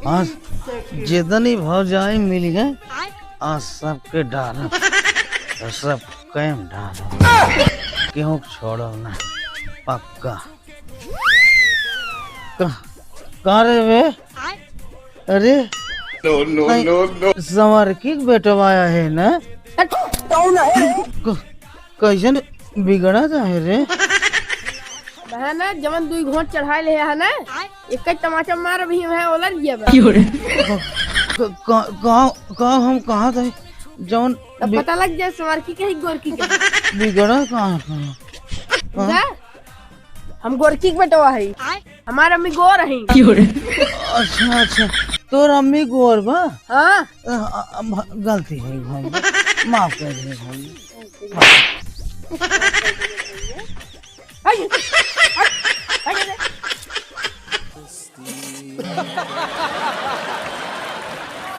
आज जितनी भौजाई मिली है आज सबके डालो तो सब कैम डालो, क्यों छोड़ो ना पक्का। कहाँ रे वे? अरे संवर की बेटवाया है ना? कैसे बिगड़ा था है रे? ना जवन दुई घोट चढ़ाए ले है ना, एक टमाटर मार भी है ओलर गया बा। कहाँ हम कहाँ थे जवन पता लग जाए संवर की कहीं गोरकी के बिगड़ा कहाँ? हम गोरकी के बेटवा है, हमारा अम्मी गोर है। अच्छा अच्छा, तोर अम्मी गोर बा? हाँ गलती है, माफ कर दे। भाई